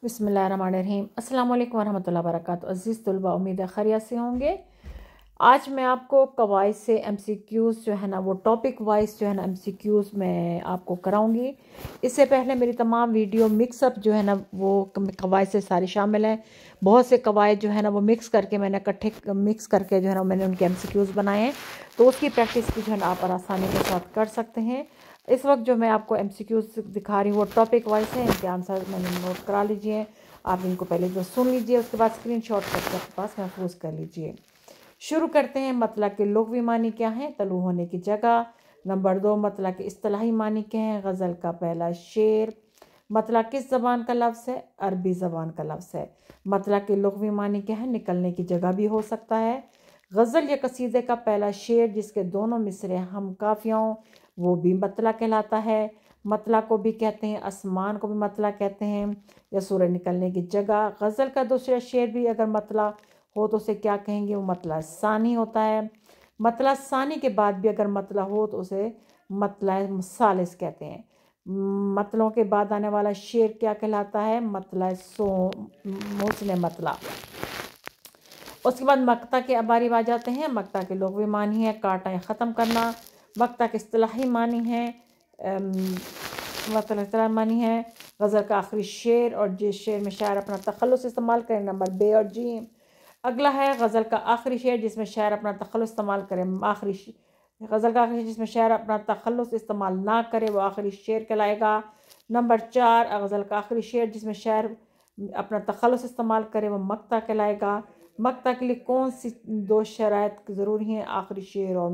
बिस्मिल्लाहिर्रहमानिर्रहीम। अस्सलाम वालेकुम वरहमतुल्लाहि वबरकातुहू। अज़ीज़ तलबा, उम्मीद है खैरियत से होंगे। आज मैं आपको कवाइद से एमसीक्यूज़ जो है ना वो टॉपिक वाइज जो है ना एमसीक्यूज़ मैं आपको कराऊंगी। इससे पहले मेरी तमाम वीडियो मिक्सअप जो है ना वो कवाइद से सारी शामिल हैं। बहुत से कवाइद जो है ना वो मिक्स करके मैंने इकट्ठे मिक्स करके जो है ना मैंने उनके एमसीक्यूज़ बनाए हैं, तो उसकी प्रैक्टिस भी जो है ना आप आसानी के साथ कर सकते हैं। इस वक्त जो मैं आपको एमसीक्यूज़ दिखा रही हूँ वो टॉपिक वाइज है। इनके आंसर मैंने नोट करा लीजिए। आप इनको पहले तो सुन लीजिए, उसके बाद स्क्रीनशॉट करके अपने पास महफूज कर लीजिए। शुरू करते हैं। मतला के लुग़वी मानी क्या है? तलू होने की जगह। नंबर 2, मतला के इस्तिलाही मानी क्या है? गज़ल का पहला शेर। मतला किस ज़बान का लफ्ज़ है? अरबी ज़बान का लफ्ज़ है। मतला के लुग़वी मानी क्या है? निकलने की जगह भी हो सकता है। गज़ल या कसीदे का पहला शेर जिसके दोनों मिसरे हम काफ़िया हों वो भी मतला कहलाता है। मतला को भी कहते हैं, आसमान को भी मतला कहते हैं, या सूरज निकलने की जगह। गज़ल का दूसरा शेर भी अगर मतला हो तो उसे क्या कहेंगे? वो मतला सानी होता है। मतला सानी के बाद भी अगर मतला हो तो उसे मतला सालिस कहते हैं। मतलों के बाद आने वाला शेर क्या कहलाता है? मतला मोहसिन मतला। उसके बाद मक्ता के बारी आ जाते हैं। मक्ता के लुग़वी मानी है काटा ख़त्म करना। मक्ता के इस्तिलाही मानी है मानी है गज़ल का आखिरी शेर और जिस शेर में शायर अपना तखल्लुस इस्तेमाल करें। नंबर बे और जी। अगला है गज़ल का आखिरी शेर जिसमें शायर अपना तखल्लुस इस्तेमाल करें। गज़ल का आखिरी शेर जिसमें शायर अपना तखल्लुस इस्तेमाल ना करे वो आखिरी शेर कहलाएगा। नंबर 4, गज़ल का आखिरी शेर जिसमें शायर अपना तखल्लुस इस्तेमाल करे वो मक्ता कहलाएगा। मक्ता के लिए कौन सी 2 शराइत ज़रूरी हैं? आखिरी शेर और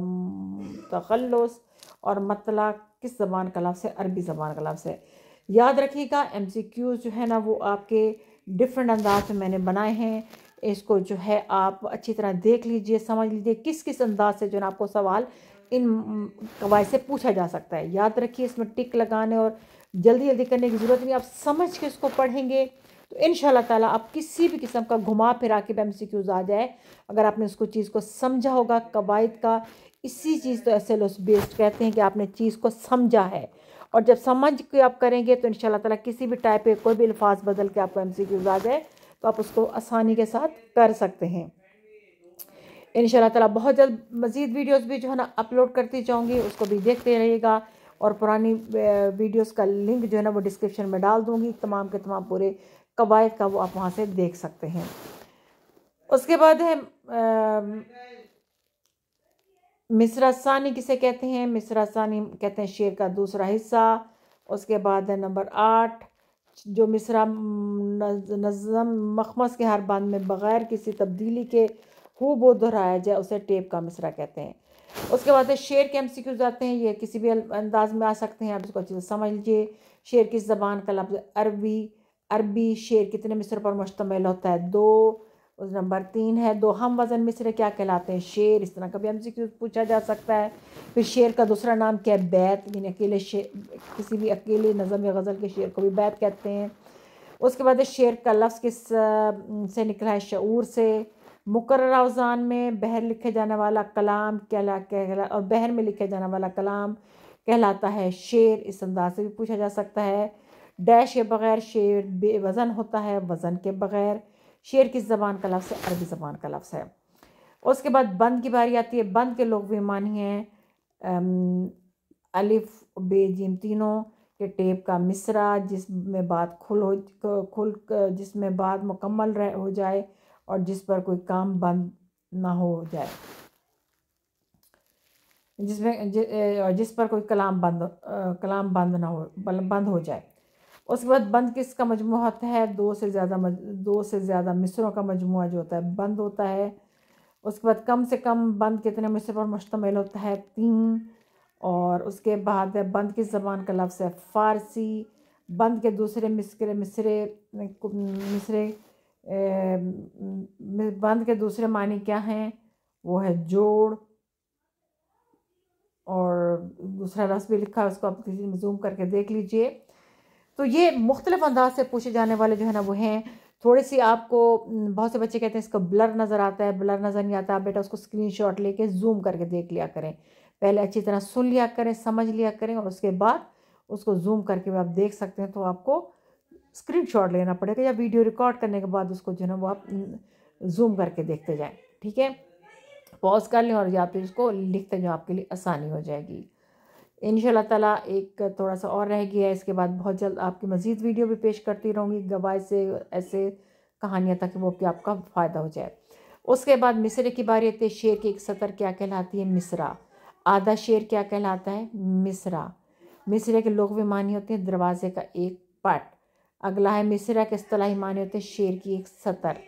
तखल्लुस। और मतला किस ज़बान का लफ्ज़ है? अरबी ज़बान का लफ्ज़ है। याद रखिएगा एमसीक्यूज़ जो है ना वो आपके डिफरेंट अंदाज में मैंने बनाए हैं। इसको जो है आप अच्छी तरह देख लीजिए, समझ लीजिए किस किस अंदाज से जो है आपको सवाल इन कवायद से पूछा जा सकता है। याद रखिए इसमें टिक लगाने और जल्दी जल्दी करने की ज़रूरत नहीं। आप समझ के इसको पढ़ेंगे तो इंशाल्लाह ताला आप किसी भी किस्म का घुमा फिरा के एमसीक्यूज़ आ जाए, अगर आपने उसको चीज़ को समझा होगा। कवायद का इसी चीज़ तो एसएलओएस बेस्ड कहते हैं कि आपने चीज़ को समझा है, और जब समझ के आप करेंगे तो इंशाल्लाह ताला किसी भी टाइप के कोई भी अल्फाज बदल के आपको एमसीक्यूज़ आ जाए तो आप उसको आसानी के साथ कर सकते हैं। इंशाल्लाह ताला बहुत जल्द मज़ीद वीडियोस भी जो है ना अपलोड करती जाऊँगी, उसको भी देखते रहिएगा। और पुरानी वीडियोस का लिंक जो है ना वो डिस्क्रिप्शन में डाल दूँगी, तमाम के तमाम पूरे कवायद का वो आप वहाँ से देख सकते हैं। उसके बाद है मिसरा सानी किसे कहते हैं? मिसरा सानी कहते हैं शेर का दूसरा हिस्सा। उसके बाद है नंबर 8, जो मिसरा नज़म मखमस के हर बांध में बग़ैर किसी तब्दीली के हूबहू दोहराया जाए उसे टेप का मिसरा कहते हैं। उसके बाद शेर के एमसीक्यूज़ आते हैं, ये किसी भी अंदाज में आ सकते हैं, आप इसको अच्छे से समझ लीजिए। शेर किस ज़बान का लफ्ज़? अरबी। अरबी शेर कितने मिसरों पर मुश्तमिल होता है? 2। उस नंबर 3 है, 2 हम वज़न मिसरे क्या कहलाते हैं? शेर। इस तरह का भी एमसीक्यूज़ पूछा जा सकता है। फिर शेर का दूसरा नाम क्या है? बैत, यानी अकेले शेर, किसी भी अकेले नज़म या गज़ल के शेर को भी बैत कहते हैं। उसके बाद शेर का लफ्ज़ किस से निकला है? शऊर से। मुकर्रर अवज़ान में बहर लिखे जाने वाला कलाम कहला और बहर में लिखे जाने वाला कलाम कहलाता है शेर। इस अंदाज से भी पूछा जा सकता है। डैश के बग़ैर शेर बेवज़न होता है, वज़न के बग़ैर। शेर किस ज़बान का लफ्ज़ है? अरबी ज़बान का लफ्ज़ है। उसके बाद बंद की बारी आती है। बंद के लुग़वी मानी है अलिफ बे जीम तीनों के टेप का मिसरा जिसमें बात जिसमें बात मुकम्मल हो जाए और जिस पर कोई काम बंद ना हो जाए, जिस पर कोई कलाम बंद ना हो बंद हो जाए। उसके बाद बंद किसका मजमूआ होता है? 2 से ज़्यादा मिसरों का मजमूआ जो होता है बंद होता है। उसके बाद कम से कम बंद कितने मिसरों पर मुश्तमिल होता है? 3। और उसके बाद बंद किस ज़बान का लफ्ज़ है? फ़ारसी। बंद के दूसरे मिसरे बंद के दूसरे मानी क्या हैं? वो है जोड़। और दूसरा लफ्ज़ भी लिखा है, उसको आप किसी में जूम करके देख लीजिए। तो ये मुख्तलिफ अंदाज से पूछे जाने वाले जो है ना वो हैं। थोड़ी सी आपको बहुत से बच्चे कहते हैं इसका ब्लर नज़र आता है, ब्लर नज़र नहीं आता। बेटा उसको स्क्रीनशॉट लेके जूम करके देख लिया करें, पहले अच्छी तरह सुन लिया करें, समझ लिया करें, और उसके बाद उसको जूम करके आप देख सकते हैं तो आपको स्क्रीनशॉट लेना पड़ेगा, या वीडियो रिकॉर्ड करने के बाद उसको जो है ना वो आप जूम करके देखते जाएं। ठीक है, पॉज कर लें और या फिर उसको लिखते जाओ, आपके लिए आसानी हो जाएगी इंशाल्लाह ताला। एक थोड़ा सा और रह गया है, इसके बाद बहुत जल्द आपकी मज़ीद वीडियो भी पेश करती रहूँगी गवाही से ऐसे कहानियाँ, ताकि वो कि आपका फ़ायदा हो जाए। उसके बाद मिसरे की बारी आती है। शेर की एक सतर क्या कहलाती है? मिसरा। आधा शेर क्या कहलाता है? मिसरा। मिसरे के लुग़वी मानी होते हैं दरवाजे का एक पट। अगला है मिसरा के इस्तिलाही मानी होते हैं शेर की एक सतर।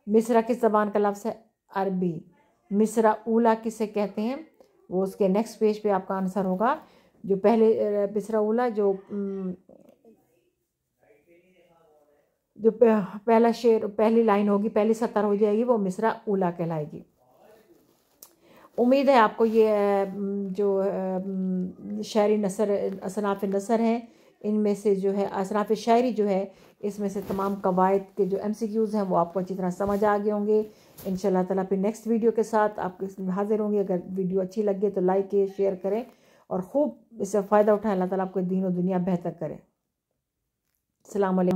मिसरा की ज़बान का लफ्ज़ है अरबी। मिसरा ऊला किसे कहते हैं? वो उसके नेक्स्ट पेज पे आपका आंसर होगा। जो पहले मिसरा ऊला जो पहला शेर, पहली लाइन होगी, पहली सतर हो जाएगी, वो मिसरा ऊला कहलाएगी। उम्मीद है आपको ये जो शायरी नसर, असनाफ़ नसर हैं, इनमें से जो है असनाफ़ शायरी जो है, इसमें से तमाम कवायद के जो MCQs हैं वो आपको अच्छी तरह समझ आ गए होंगे। इंशाल्लाह ताला फिर नेक्स्ट वीडियो के साथ आपके हाजिर होंगे। अगर वीडियो अच्छी लगे तो लाइक करें, शेयर करें और ख़ूब इससे फ़ायदा उठाएं। अल्लाह ताला आपको दीन और दुनिया बेहतर करे। अस्सलाम वालेकुम।